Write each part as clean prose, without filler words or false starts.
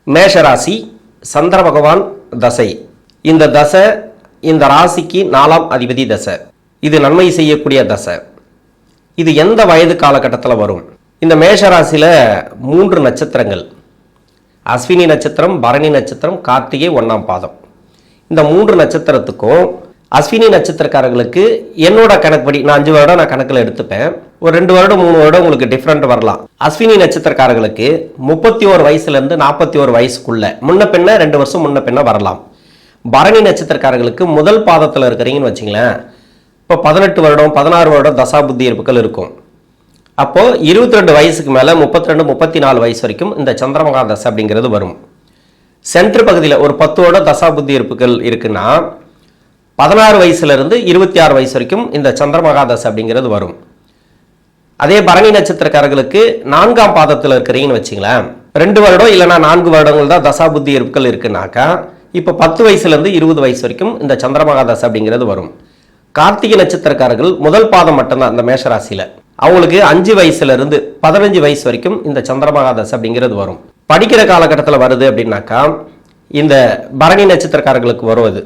மேஷராசி சந்திர பகவான் தசை. இந்த தசை இந்த ராசிக்கு 4ஆம் அதிபதி தசை. இது நன்மை செய்யக்கூடிய தசை. இது எந்த வயது காலகட்டத்தில் வரும்? இந்த மேஷராசியில் 3 நட்சத்திரங்கள், அஸ்வினி நட்சத்திரம், பரணி நட்சத்திரம், கார்த்திகை 1ஆம் பாதம். இந்த 3 நட்சத்திரத்துக்கும் அஸ்வினி நட்சத்திரக்காரர்களுக்கு என்னோட கணக்குப்படி நான் 5 வருடம் நான் கணக்கில் எடுத்துப்பேன். ஒரு 2 வருடம் 3 வருடம் உங்களுக்கு டிஃப்ரெண்ட் வரலாம். அஸ்வினி நட்சத்திரக்காரர்களுக்கு 31 வயசுலேருந்து 41 வயசுக்குள்ள முன்ன பின்ன 2 வருஷம் முன்ன பின்ன வரலாம். பரணி நட்சத்திரக்காரர்களுக்கு முதல் பாதத்தில் இருக்கிறீங்கன்னு வச்சுங்களேன், இப்போ 18 வருடம் 16 வருடம் தசாபுத்தி இருப்புகள் இருக்கும். அப்போது 22 வயசுக்கு மேலே 32 34 வயசு வரைக்கும் இந்த சந்திரமகா தசை அப்படிங்கிறது வரும். சென்ட்ரு பகுதியில் ஒரு 10 வருடம் தசாபுத்தி இருப்புகள் இருக்குன்னா 16 வயசுலேருந்து 26 வயசு வரைக்கும் இந்த சந்திரமகா தசை அப்படிங்கிறது வரும். அதே பரணி நட்சத்திரக்காரர்களுக்கு 4ஆம் பாதத்தில் இருக்கிறீங்கன்னு வச்சுங்களேன், 2 வருடம் இல்லைனா 4 வருடங்கள் தான் தசாபுத்தி இருப்புகள் இருக்குனாக்கா இப்போ 10 வயசுலேருந்து 20 வயசு வரைக்கும் இந்த சந்திரமகா தசை அப்படிங்கிறது வரும். கார்த்திகை நட்சத்திரக்காரர்கள் முதல் பாதம் மட்டும்தான் இந்த மேஷராசியில், அவங்களுக்கு 5 வயசுலேருந்து 15 வயசு வரைக்கும் இந்த சந்திரமகா தசை அப்படிங்கிறது வரும். படிக்கிற காலகட்டத்தில் வருது அப்படின்னாக்கா இந்த பரணி நட்சத்திரக்காரர்களுக்கு வருவது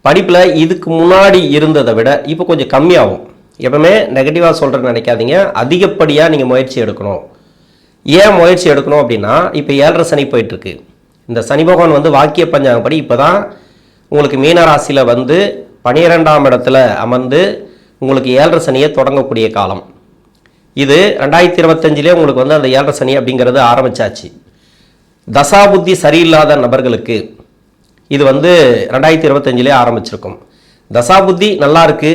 படிப்பில் இதுக்கு முன்னாடி இருந்ததை விட இப்போ கொஞ்சம் கம்மியாகும். எப்பவுமே நெகட்டிவாக சொல்கிறேன்னு நினைக்காதீங்க, அதிகப்படியாக நீங்கள் முயற்சி எடுக்கணும். ஏன் முயற்சி எடுக்கணும் அப்படின்னா, இப்போ 7.5 சனி போயிட்டுருக்கு. இந்த சனி பகவான் வந்து வாக்கிய பஞ்சாங்கப்படி இப்போ தான் உங்களுக்கு மீன ராசியில் வந்து 12ஆம் இடத்துல அமர்ந்து உங்களுக்கு 7.5 சனியை தொடங்கக்கூடிய காலம். இது 2025 உங்களுக்கு வந்து அந்த 7.5 சனி அப்படிங்கிறது ஆரம்பிச்சாச்சு. தசாபுத்தி சரியில்லாத நபர்களுக்கு இது வந்து 2025 ஆரம்பிச்சிருக்கும். தசாபுத்தி நல்லா இருக்கு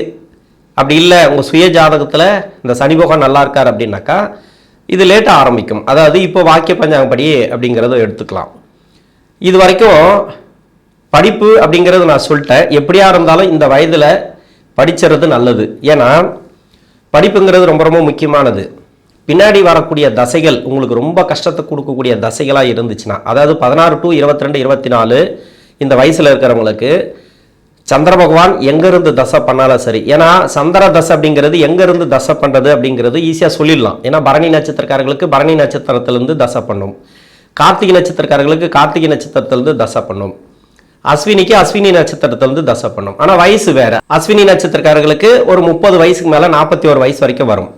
அப்படி இல்லை உங்கள் சுய ஜாதகத்தில் இந்த சனி பகவான் நல்லா இருக்கார் அப்படின்னாக்கா இது லேட்டாக ஆரம்பிக்கும். அதாவது இப்போ வாக்கிய பஞ்சாங்கப்படி அப்படிங்கிறத எடுத்துக்கலாம். இது வரைக்கும் படிப்பு அப்படிங்கிறது நான் சொல்லிட்டேன், எப்படியா இருந்தாலும் இந்த வயதில் படிச்சுறது நல்லது. ஏன்னா படிப்புங்கிறது ரொம்ப ரொம்ப முக்கியமானது. பின்னாடி வரக்கூடிய தசைகள் உங்களுக்கு ரொம்ப கஷ்டத்தை கொடுக்கக்கூடிய தசைகளாக இருந்துச்சுன்னா, அதாவது 16 to 22 24 இந்த வயசில் இருக்கிறவங்களுக்கு சந்திர பகவான் எங்கேருந்து தசை பண்ணாலும் சரி. ஏன்னா சந்திர தசை அப்படிங்கிறது எங்கேருந்து தசை பண்ணுறது அப்படிங்கிறது ஈஸியாக சொல்லிடலாம். ஏன்னா பரணி நட்சத்திரக்காரர்களுக்கு பரணி நட்சத்திரத்திலிருந்து தசை பண்ணும், கார்த்திகை நட்சத்திரக்காரர்களுக்கு கார்த்திகை நட்சத்திரத்திலிருந்து தசை பண்ணும், அஸ்வினிக்கு அஸ்வினி நட்சத்திரத்திலிருந்து தசை பண்ணும். ஆனால் வயசு வேற. அஸ்வினி நட்சத்திரக்காரர்களுக்கு ஒரு 30 வயசுக்கு மேலே 41 வயசு வரைக்கும் வரும்.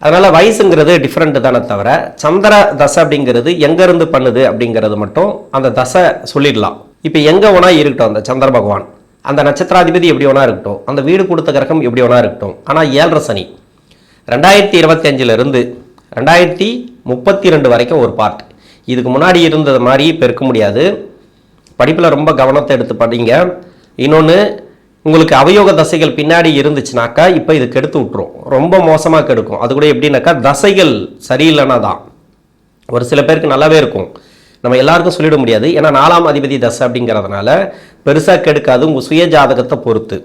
அதனால வயசுங்கிறது டிஃப்ரெண்ட் தானே தவிர சந்திர தசை அப்படிங்கிறது எங்கேருந்து பண்ணுது அப்படிங்கிறது மட்டும் அந்த தசை சொல்லிடலாம். இப்போ எங்கே வேணா இருக்கட்டும் அந்த சந்திர பகவான், அந்த நட்சத்திராதிபதி எப்படி வேணா இருக்கட்டும், அந்த வீடு கொடுத்த கிரகம் எப்படி வேணா இருக்கட்டும். ஆனால் 7.5 சனி 2025 2032 வரைக்கும் ஒரு பார்ட். இதுக்கு முன்னாடி இருந்தது மாதிரி இப்போ இருக்க முடியாது. படிப்பில் ரொம்ப கவனத்தை எடுத்து படிங்க. இன்னொன்று, உங்களுக்கு அவயோக தசைகள் பின்னாடி இருந்துச்சுனாக்கா இப்போ இது கெடுத்து விட்டுரும், ரொம்ப மோசமாக கெடுக்கும். அது கூட எப்படின்னாக்கா தசைகள் சரியில்லைன்னா தான். ஒரு சில பேருக்கு நல்லாவே இருக்கும், நம்ம எல்லாருக்கும் சொல்லிட முடியாது. ஏன்னா 4ஆம் அதிபதி தசை அப்படிங்கிறதுனால பெருசாக கெடுக்காது, உங்கள் சுய ஜாதகத்தை பொறுத்து.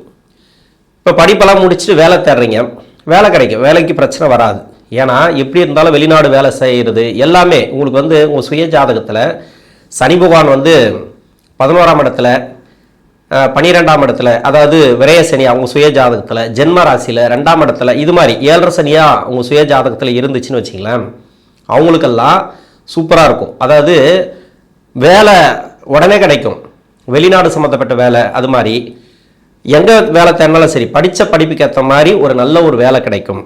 இப்போ படிப்பெல்லாம் முடிச்சுட்டு வேலை தேடுறீங்க, வேலை கிடைக்கும், வேலைக்கு பிரச்சனை வராது. ஏன்னா எப்படி இருந்தாலும் வெளிநாடு வேலை செய்கிறது எல்லாமே உங்களுக்கு வந்து உங்கள் சுய ஜாதகத்தில் சனி பகவான் வந்து 11ஆம் இடத்துல 12ஆம் இடத்துல, அதாவது விரய சனி அவங்க சுய ஜாதகத்தில், ஜென்ம ராசியில் 2ஆம் இடத்துல, இது மாதிரி 7.5 சனியாக உங்கள் சுய ஜாதகத்தில் இருந்துச்சுன்னு வச்சிங்களேன், அவங்களுக்கெல்லாம் சூப்பராக இருக்கும். அதாவது வேலை உடனே கிடைக்கும், வெளிநாடு சம்மந்தப்பட்ட வேலை. அது மாதிரி எங்கே வேலை தேடினாலும் சரி படித்த படிப்புக்கு ஏற்ற மாதிரி ஒரு நல்ல ஒரு வேலை கிடைக்கும்.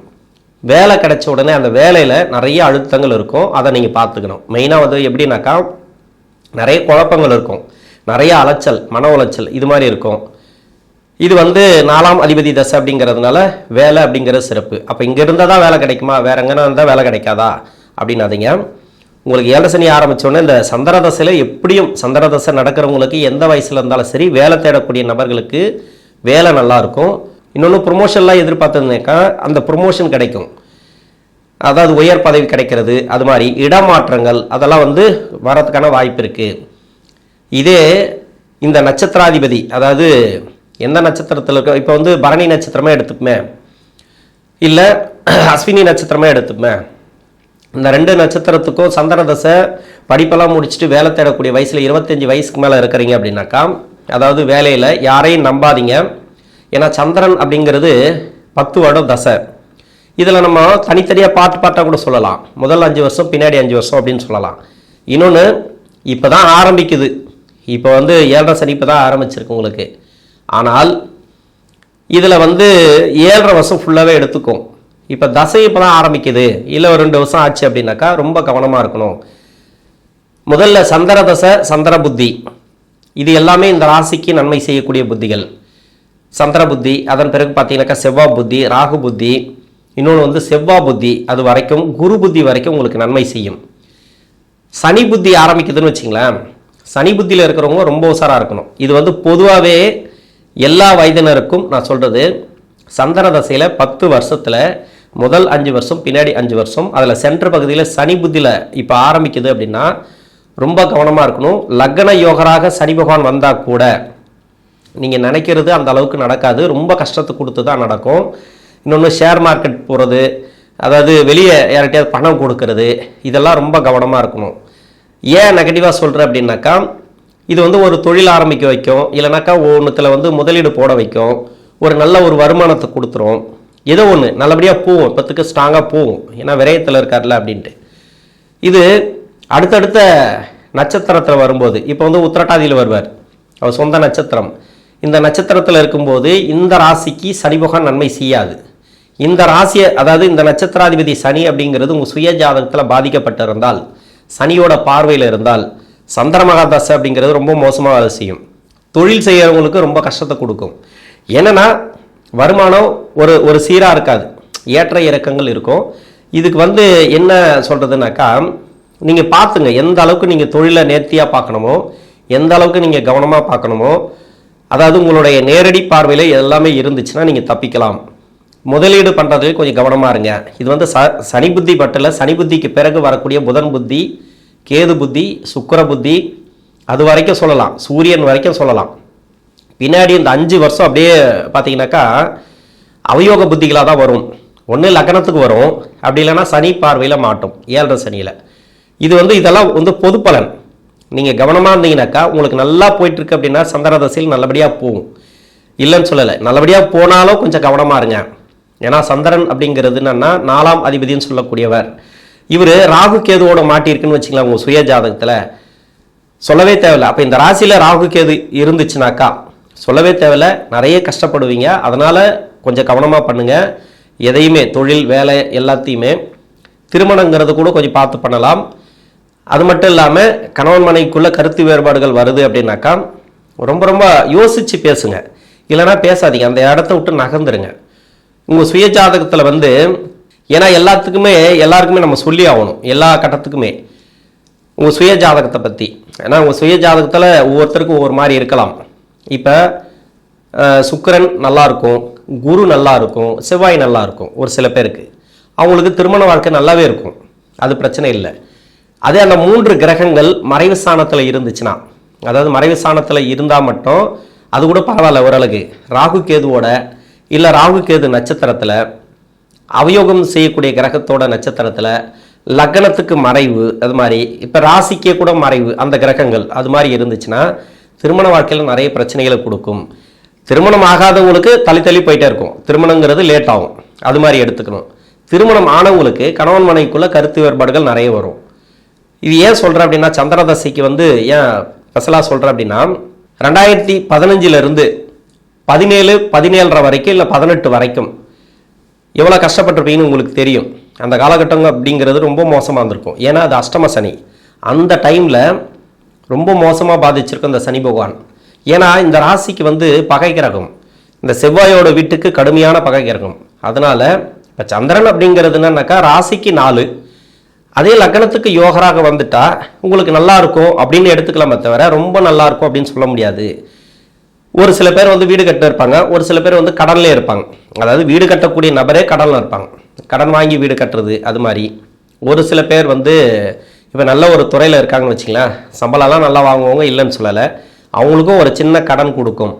வேலை கிடைச்ச உடனே அந்த வேலையில் நிறைய அழுத்தங்கள் இருக்கும், அதை நீங்கள் பார்த்துக்கணும். மெயினாக வந்து எப்படின்னாக்கா நிறைய குழப்பங்கள் இருக்கும், நிறைய அலைச்சல், மன உளைச்சல் இது மாதிரி இருக்கும். இது வந்து 4ஆம் அதிபதி தசை அப்படிங்கிறதுனால வேலை அப்படிங்கிறது சிறப்பு. அப்போ இங்கே இருந்தால் தான் வேலை கிடைக்குமா, வேற எங்கன்னா இருந்தால் வேலை கிடைக்காதா அப்படின்னாதீங்க. உங்களுக்கு 7.5 சனி ஆரம்பித்தோடனே இந்த சந்திர தசையில் எப்படியும் சந்திர தசை நடக்கிறவங்களுக்கு எந்த வயசில் இருந்தாலும் சரி வேலை தேடக்கூடிய நபர்களுக்கு வேலை நல்லா இருக்கும். இன்னொன்று, ப்ரொமோஷன்லாம் எதிர்பார்த்ததுனாக்கா அந்த ப்ரொமோஷன் கிடைக்கும், அதாவது உயர் பதவி கிடைக்கிறது. அது மாதிரி இடமாற்றங்கள் அதெல்லாம் வந்து வரதுக்கான வாய்ப்பு இருக்குது. இதே இந்த நட்சத்திராதிபதி, அதாவது எந்த நட்சத்திரத்தில் இருக்க, இப்போ வந்து பரணி நட்சத்திரமே எடுத்துக்குமே இல்லை அஸ்வினி நட்சத்திரமே எடுத்துக்குமே, இந்த 2 நட்சத்திரத்துக்கும் சந்திர தசை படிப்பெல்லாம் முடிச்சுட்டு வேலை தேடக்கூடிய வயசில் 25 வயசுக்கு மேலே இருக்கிறீங்க அப்படின்னாக்கா, அதாவது வேலையில் யாரையும் நம்பாதீங்க. ஏன்னா சந்திரன் அப்படிங்கிறது 10 வருடம் தசை. இதில் நம்ம தனித்தனியாக பார்ட்டாக கூட சொல்லலாம். முதல் 5 வருஷம் பின்னாடி 5 வருஷம் அப்படின்னு சொல்லலாம். இன்னொன்று, இப்போ தான் ஆரம்பிக்குது. இப்போ வந்து 7.5 சனி இப்போ தான் ஆரம்பிச்சிருக்கு உங்களுக்கு. ஆனால் இதில் வந்து 7.5 வருஷம் ஃபுல்லாகவே எடுத்துக்கும். இப்போ தசை இப்போ தான் ஆரம்பிக்குது, இல்லை ஒரு 2 வருஷம் ஆச்சு அப்படின்னாக்கா ரொம்ப கவனமாக இருக்கணும். முதல்ல சந்திர தசை, சந்திர புத்தி, இது எல்லாமே இந்த ராசிக்கு நன்மை செய்யக்கூடிய புத்திகள். சந்திர புத்தி, அதன் பிறகு பார்த்தீங்கன்னாக்கா செவ்வாய் புத்தி, ராகு புத்தி, இன்னொன்று வந்து செவ்வாய் புத்தி, அது வரைக்கும் குரு புத்தி வரைக்கும் உங்களுக்கு நன்மை செய்யும். சனி புத்தி ஆரம்பிக்குதுன்னு வச்சிங்களேன், சனி புத்தியில் இருக்கிறவங்க ரொம்ப உஷாராக இருக்கணும். இது வந்து பொதுவாகவே எல்லா வயதினருக்கும் நான் சொல்கிறது, சந்திர தசையில் 10 வருஷத்தில் முதல் 5 வருஷம், பின்னாடி 5 வருஷம், அதில் சென்ட்ரு பகுதியில் சனி புத்தியில் இப்போ ஆரம்பிக்குது அப்படின்னா ரொம்ப கவனமாக இருக்கணும். லக்ன யோகராக சனி பகவான் வந்தால் கூட நீங்கள் நினைக்கிறது அந்த அளவுக்கு நடக்காது, ரொம்ப கஷ்டத்தை கொடுத்து தான் நடக்கும். இன்னொன்று ஷேர் மார்க்கெட் போகிறது, அதாவது வெளியே யார்கிட்டயாவது பணம் கொடுக்கறது, இதெல்லாம் ரொம்ப கவனமாக இருக்கணும். ஏன் நெகட்டிவாக சொல்கிறேன் அப்படின்னாக்கா, இது வந்து ஒரு தொழில் ஆரம்பிக்க வைக்கும், இல்லைனாக்கா ஒன்றுத்தில் வந்து முதலீடு போட வைக்கும், ஒரு நல்ல ஒரு வருமானத்தை கொடுத்துரும், ஏதோ ஒன்று நல்லபடியாக போகும், இப்போத்துக்கு ஸ்ட்ராங்காக போகும், ஏன்னா விரயத்தில் இருக்கார்ல அப்படின்ட்டு. இது அடுத்தடுத்த நட்சத்திரத்தில் வரும்போது, இப்போ வந்து உத்திரட்டாதியில் வருவார், அவர் சொந்த நட்சத்திரம். இந்த நட்சத்திரத்தில் இருக்கும்போது இந்த ராசிக்கு சனி பகவான் நன்மை செய்யாது. இந்த ராசியை, அதாவது இந்த நட்சத்திராதிபதி சனி அப்படிங்கிறது உங்கள் சுய ஜாதகத்தில் பாதிக்கப்பட்டிருந்தால், சனியோட பார்வையில் இருந்தால், சந்திரமகா தசை அப்படிங்கிறது ரொம்ப மோசமாக வேலை செய்யும். தொழில் செய்கிறவங்களுக்கு ரொம்ப கஷ்டத்தை கொடுக்கும். என்னன்னா வருமானம் ஒரு சீராக இருக்காது, ஏற்ற இறக்கங்கள் இருக்கும். இதுக்கு வந்து என்ன சொல்கிறதுனாக்கா, நீங்கள் பார்த்துங்க எந்த அளவுக்கு நீங்கள் தொழிலை நேர்த்தியாக பார்க்கணுமோ, எந்த அளவுக்கு நீங்கள் கவனமாக பார்க்கணுமோ, அதாவது உங்களுடைய நேரடி பார்வையில் எல்லாமே இருந்துச்சுன்னா நீங்கள் தப்பிக்கலாம். முதலீடு பண்ணுறதுக்கு கொஞ்சம் கவனமாக இருங்க. இது வந்து சனி புத்தி பட்டில், சனி புத்திக்கு பிறகு வரக்கூடிய புதன் புத்தி, கேது புத்தி, சுக்கிர புத்தி, அது வரைக்கும் சொல்லலாம், சூரியன் வரைக்கும் சொல்லலாம். பின்னாடி இந்த 5 வருஷம் அப்படியே பார்த்தீங்கன்னாக்கா அவயோக புத்திகளாக தான் வரும். ஒன்று லக்னத்துக்கு வரும், அப்படி இல்லைன்னா சனி பார்வையில் மாட்டோம், 7.5 சனியில். இது வந்து இதெல்லாம் வந்து பொது பலன். நீங்கள் கவனமாக இருந்தீங்கன்னாக்கா உங்களுக்கு நல்லா போயிட்டுருக்கு அப்படின்னா சந்திர தசையில் நல்லபடியாக போகும், இல்லைன்னு சொல்லலை. நல்லபடியாக போனாலும் கொஞ்சம் கவனமாக இருங்க. ஏன்னா சந்திரன் அப்படிங்கிறது என்னன்னா 4ஆம் அதிபதினு சொல்லக்கூடியவர். இவர் ராகு கேதுவோட மாட்டியிருக்குன்னு வச்சுக்கலாம் உங்கள் சுய ஜாதகத்தில், சொல்லவே தேவையில்லை. அப்போ இந்த ராசியில் ராகு கேது இருந்துச்சுனாக்கா சொல்லவே தேவையில்லை, நிறைய கஷ்டப்படுவீங்க. அதனால் கொஞ்சம் கவனமாக பண்ணுங்கள் எதையுமே, தொழில் வேலை எல்லாத்தையுமே. திருமணங்கிறது கூட கொஞ்சம் பார்த்து பண்ணலாம். அது மட்டும் இல்லாமல் கணவன் மனைவிக்குள்ளே கருத்து வேறுபாடுகள் வருது அப்படின்னாக்கா ரொம்ப ரொம்ப யோசித்து பேசுங்க, இல்லைனா பேசாதீங்க, அந்த இடத்த விட்டு நகர்ந்துருங்க. உங்கள் சுய ஜாதகத்தில் வந்து, ஏன்னா எல்லாருக்குமே நம்ம சொல்லி ஆகணும், எல்லா கட்டத்துக்குமே உங்கள் சுய ஜாதகத்தை பற்றி. ஏன்னா உங்கள் சுய ஜாதகத்தில் ஒவ்வொருத்தருக்கும் ஒவ்வொரு மாதிரி இருக்கலாம். இப்போ சுக்கிரன் நல்லா இருக்கும், குரு நல்லா இருக்கும், செவ்வாய் நல்லா இருக்கும். ஒரு சில பேருக்கு அவங்களுக்கு திருமண வாழ்க்கை நல்லாவே இருக்கும், அது பிரச்சனை இல்லை. அதே அந்த 3 கிரகங்கள் மறைவு ஸ்தானத்தில் இருந்துச்சுன்னா, அதாவது மறைவு ஸ்தானத்தில் இருந்தால் மட்டும் அது கூட பரவாயில்ல ஓரளவுக்கு. ராகு கேதுவோட இல்லை ராகு கேது நட்சத்திரத்தில், அவயோகம் செய்யக்கூடிய கிரகத்தோட நட்சத்திரத்தில், லக்னத்துக்கு மறைவு, அது மாதிரி இப்போ ராசிக்கே கூட மறைவு அந்த கிரகங்கள் அது மாதிரி இருந்துச்சுன்னா திருமண வாழ்க்கையில் நிறைய பிரச்சனைகளை கொடுக்கும். திருமணம் ஆகாதவங்களுக்கு தள்ளி போயிட்டே இருக்கும், திருமணங்கிறது லேட் ஆகும், அது மாதிரி எடுத்துக்கணும். திருமணம் ஆனவங்களுக்கு கணவன் மனைவிக்குள்ள கருத்து வேறுபாடுகள் நிறைய வரும். இது ஏன் சொல்கிறேன் அப்படின்னா, சந்திர தசைக்கு வந்து ஏன் ஸ்பெஷலாக சொல்கிறேன் அப்படின்னா, 2015 17 வரைக்கும் இல்லை 18 வரைக்கும் எவ்வளோ கஷ்டப்பட்டிருப்பீங்கன்னு உங்களுக்கு தெரியும். அந்த காலகட்டங்க அப்படிங்கிறது ரொம்ப மோசமாக இருந்திருக்கும். ஏன்னா அது அஷ்டம சனி, அந்த டைமில் ரொம்ப மோசமாக பாதிச்சிருக்கும் இந்த சனி பகவான். ஏன்னா இந்த ராசிக்கு வந்து பகை கிரகம், இந்த செவ்வாயோட வீட்டுக்கு கடுமையான பகை கிரகம். அதனால் இப்போ சந்திரன் அப்படிங்கிறது என்னன்னாக்கா ராசிக்கு 4, அதே லக்னத்துக்கு யோகராக வந்துட்டா உங்களுக்கு நல்லா இருக்கும் அப்படின்னு எடுத்துக்கலாமே தவிர ரொம்ப நல்லா இருக்கும் அப்படின்னு சொல்ல முடியாது. ஒரு சில பேர் வந்து வீடு கட்ட இருப்பாங்க, ஒரு சில பேர் வந்து கடன்லே இருப்பாங்க. அதாவது வீடு கட்டக்கூடிய நபரே கடனில் இருப்பாங்க, கடன் வாங்கி வீடு கட்டுறது. அது மாதிரி ஒரு சில பேர் வந்து இப்போ நல்ல ஒரு துறையில் இருக்காங்கன்னு வச்சுங்களேன், சம்பளம்லாம் நல்லா வாங்குவாங்க, இல்லைன்னு சொல்லலை. அவங்களுக்கும் ஒரு சின்ன கடன் கொடுக்கும்,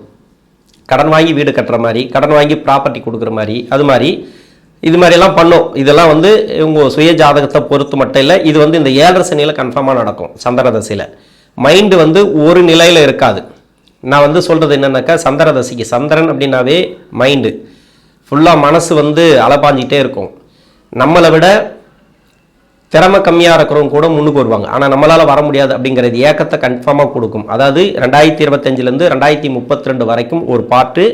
கடன் வாங்கி வீடு கட்டுற மாதிரி, கடன் வாங்கி ப்ராப்பர்ட்டி கொடுக்குற மாதிரி, அது மாதிரி இது மாதிரிலாம் பண்ணும். இதெல்லாம் வந்து உங்கள் சுய ஜாதகத்தை பொறுத்து மட்டும் இல்லை, இது வந்து இந்த 7.5 சனியில் கன்ஃபார்மாக நடக்கும். சந்திர தசையில் மைண்டு வந்து ஒரு நிலையில் இருக்காது. நான் வந்து சொல்கிறது என்னென்னாக்கா, சந்திர தசைக்கு சந்திரன் அப்படின்னாவே மைண்டு ஃபுல்லாக மனசு வந்து அலப்பாஞ்சிக்கிட்டே இருக்கும். நம்மளை விட திறமை கம்மியாக இருக்கிறவங்க கூட முன்னுக்கு வருவாங்க. ஆனால் நம்மளால் வர முடியாது அப்படிங்கிறது ஏக்கத்தை கன்ஃபார்மாக கொடுக்கும். அதாவது 2025லேருந்து 2032 வரைக்கும் ஒரு பாட்டு.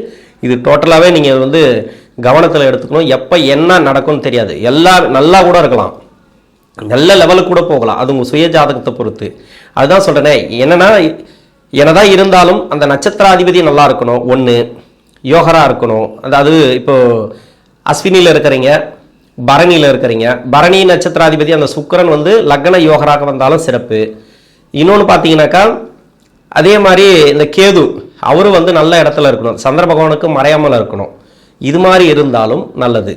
இது டோட்டலாகவே நீங்கள் வந்து கவனத்தில் எடுத்துக்கணும். எப்போ என்ன நடக்கும்னு தெரியாது. எல்லாம் நல்லா கூட இருக்கலாம், நல்ல லெவலுக்கு கூட போகலாம். அது உங்கள் சுய ஜாதகத்தை பொறுத்து. அதுதான் சொல்கிறேனே, என்னதான் இருந்தாலும் அந்த நட்சத்திராதிபதி நல்லா இருக்கணும். ஒன்று யோகராக இருக்கணும். அதாவது இப்போது அஸ்வினியில் இருக்கிறீங்க, பரணியில் இருக்கிறீங்க, பரணி நட்சத்திராதிபதி அந்த சுக்கிரன் வந்து லக்ன யோகராக வந்தாலும் சிறப்பு. இன்னொன்று பார்த்தீங்கன்னாக்கா அதே மாதிரி இந்த கேது அவரும் வந்து நல்ல இடத்துல இருக்கணும், சந்திர பகவானுக்கு மறையாமல் இருக்கணும். இது மாதிரி இருந்தாலும் நல்லது.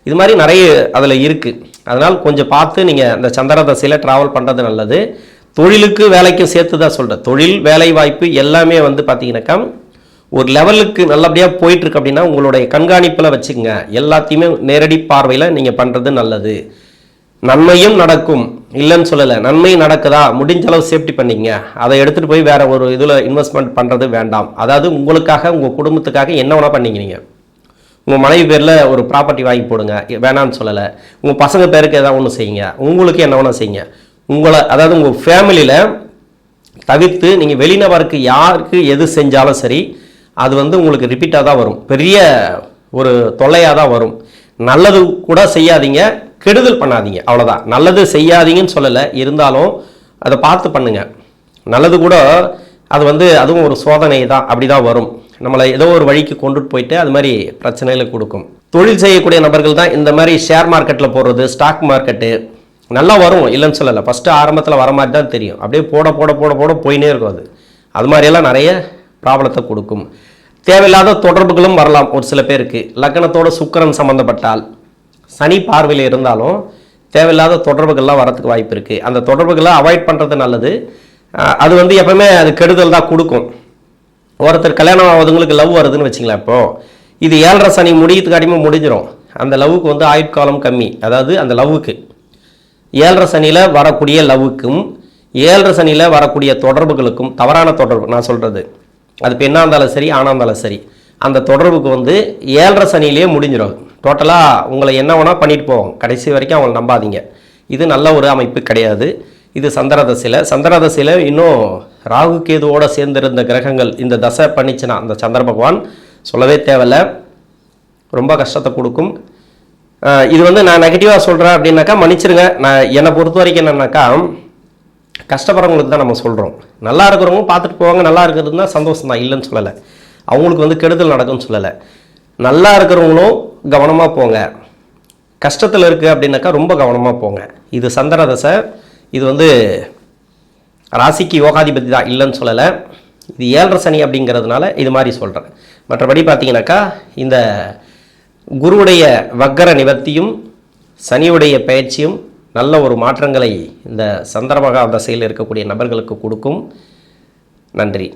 இது மாதிரி நிறைய அதில் இருக்குது. அதனால் கொஞ்சம் பார்த்து நீங்கள் அந்த சந்திர தசையில் ட்ராவல் பண்ணுறது நல்லது. தொழிலுக்கு வேலைக்கும் சேர்த்து தான் சொல்கிறேன். தொழில் வேலை வாய்ப்பு எல்லாமே வந்து பார்த்தீங்கன்னாக்கா ஒரு லெவலுக்கு நல்லபடியாக போயிட்டுருக்கு அப்படின்னா உங்களுடைய கண்காணிப்பில் வச்சுக்கோங்க. எல்லாத்தையுமே நேரடி பார்வையில் நீங்கள் பண்ணுறது நல்லது. நன்மையும் நடக்கும், இல்லைன்னு சொல்லலை. நன்மை நடக்குதா, முடிஞ்ச அளவு சேஃப்டி பண்ணிங்க. அதை எடுத்துகிட்டு போய் வேறு ஒரு இதில் இன்வெஸ்ட்மெண்ட் பண்ணுறது வேண்டாம். அதாவது உங்களுக்காக உங்கள் குடும்பத்துக்காக என்ன வேணால் பண்ணிங்க. நீங்கள் உங்கள் மனைவி பேரில் ஒரு ப்ராப்பர்ட்டி வாங்கி போடுங்க, வேணான்னு சொல்லலை. உங்கள் பசங்க பேருக்கு எதாவது ஒன்று செய்யுங்க, உங்களுக்கு என்ன வேணால் செய்யுங்க. அதாவது உங்கள் ஃபேமிலியில் தவிர்த்து நீங்கள் வெளிநபருக்கு யாருக்கு எது செஞ்சாலும் சரி, அது வந்து உங்களுக்கு ரிப்பீட்டாக தான் வரும், பெரிய ஒரு தொல்லையாக தான் வரும். நல்லது கூட செய்யாதீங்க, கெடுதல் பண்ணாதீங்க, அவ்வளோதான். நல்லது செய்யாதீங்கன்னு சொல்லலை, இருந்தாலும் அதை பார்த்து பண்ணுங்க. நல்லது கூட அது வந்து அதுவும் ஒரு சோதனை தான், அப்படி தான் வரும். நம்மளை ஏதோ ஒரு வழிக்கு கொண்டுட்டு போயிட்டு அது மாதிரி பிரச்சனைகளை கொடுக்கும். தொழில் செய்யக்கூடிய நபர்கள் தான் இந்த மாதிரி ஷேர் மார்க்கெட்டில் போடுறது, ஸ்டாக் மார்க்கெட்டு நல்லா வரும், இல்லைன்னு சொல்லலை. ஃபஸ்ட்டு ஆரம்பத்தில் வர மாதிரி தான் தெரியும், அப்படியே போட போட போட போட போயினே இருக்கும். அது மாதிரியெல்லாம் நிறைய ப்ராப்ளத்தை கொடுக்கும். தேவையில்லாத தொடர்புகளும் வரலாம் ஒரு சில பேருக்கு. லக்னத்தோட சுக்கிரன் சம்மந்தப்பட்டால், சனி பார்வையில் இருந்தாலும் தேவையில்லாத தொடர்புகள்லாம் வரத்துக்கு வாய்ப்பு இருக்குது. அந்த தொடர்புகளை அவாய்ட் பண்ணுறது நல்லது. அது வந்து எப்பவுமே அது கெடுதல் தான் கொடுக்கும். ஒருத்தர் கல்யாணம் ஆகுதுங்களுக்கு லவ் வருதுன்னு வச்சுங்களேன். இப்போது இது 7.5 சனி முடியத்துக்கு அடிமை முடிஞ்சிடும். அந்த லவ்வுக்கு வந்து ஆயுட்காலம் கம்மி. அதாவது அந்த லவ்வுக்கு 7.5 சனியில் வரக்கூடிய லவ்வுக்கும் 7.5 சனியில் வரக்கூடிய தொடர்புகளுக்கும், தவறான தொடர்பு நான் சொல்கிறது, அது பெண்ணாக இருந்தாலும் சரி ஆணாக இருந்தாலும் சரி, அந்த தொடர்புக்கு வந்து 7.5 சனியிலேயே முடிஞ்சிடும். டோட்டலாக உங்களை என்ன வேணால் பண்ணிட்டு போவோம், கடைசி வரைக்கும் அவங்களை நம்பாதீங்க. இது நல்ல ஒரு அமைப்பு கிடையாது. இது சந்திரதசையில் இன்னும் ராகு கேதுவோடு சேர்ந்திருந்த கிரகங்கள் இந்த தசை பண்ணிச்சுன்னா அந்த சந்திர பகவான் சொல்லவே தேவையில்லை, ரொம்ப கஷ்டத்தை கொடுக்கும். இது வந்து நான் நெகட்டிவாக சொல்கிறேன் அப்படின்னாக்கா மன்னிச்சிருங்க. என்னை பொறுத்த வரைக்கும் என்னன்னாக்கா, கஷ்டப்படுறவங்களுக்கு தான் நம்ம சொல்கிறோம். நல்லா இருக்கிறவங்க பார்த்துட்டு போவாங்க, நல்லா இருக்கிறது தான் சந்தோஷம் தான், இல்லைன்னு சொல்லலை. அவங்களுக்கு வந்து கெடுதல் நடக்கும்னு சொல்லலை. நல்லா இருக்கிறவங்களும் கவனமாக போங்க. கஷ்டத்தில் இருக்குது அப்படின்னாக்கா ரொம்ப கவனமாக போங்க. இது சந்திர தசை. இது வந்து ராசிக்கு யோகாதிபதி தான், இல்லைன்னு சொல்லலை. இது 7.5 சனி அப்படிங்கிறதுனால இது மாதிரி சொல்கிறேன். மற்றபடி பார்த்தீங்கன்னாக்கா இந்த குருவுடைய வக்கர நிவர்த்தியும் சனியுடைய பயிற்சியும் நல்ல ஒரு மாற்றங்களை இந்த சந்திரமகா தசையில் இருக்கக்கூடிய நபர்களுக்கு கொடுக்கும். நன்றி.